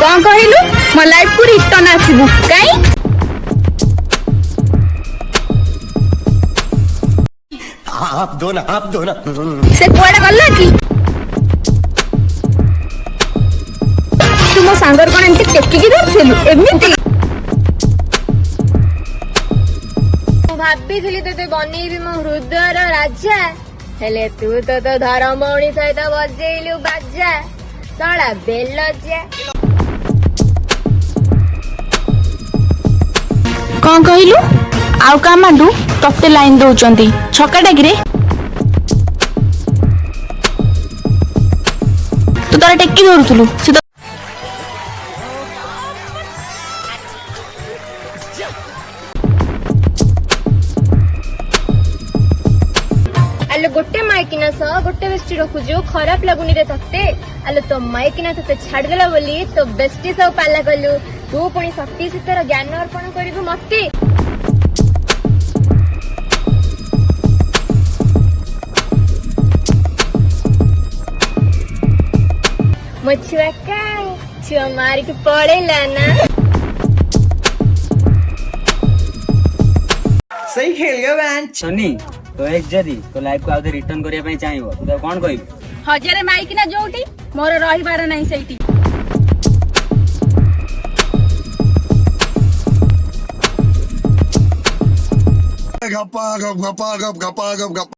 कौन कहलु मो लाइफ को रिटर्न आसीबू काई आप दो ना से कुआडे गल्ला की तू मो सांगर कोन एंती टेकी की धरथिलु एमिति भाभी थी ते बनईबी मो हृदय राजा हेले तू तो धर्मौणी सहित बजेलु बाजा सड़ा बेलजा कौन कहलु आउ का मांडू तते लाइन दउचंती छका डागिरे तू तारा टेकी धरुथुलु से आलो गोटे माइकिना सह गोटे बेस्टी रखुजु खराब लगुनी रे तते आलो तो माइकिना तते छाड़ देला बोली तो बेस्टी सब पाला कलु तू पुणी शक्ति सीतर ज्ञान अर्पण करिबु मते मो छुआ काई छुआ मार के पड़ेला ना सही खेल गया बहन सनी तो एक जदी तो लाइफ को आउे रिटर्न करिया पई चाहिबो तू तो कोन कहबी हजारे माइकिना जोटी मोर रहिबार नाही सेठी गप्पा गप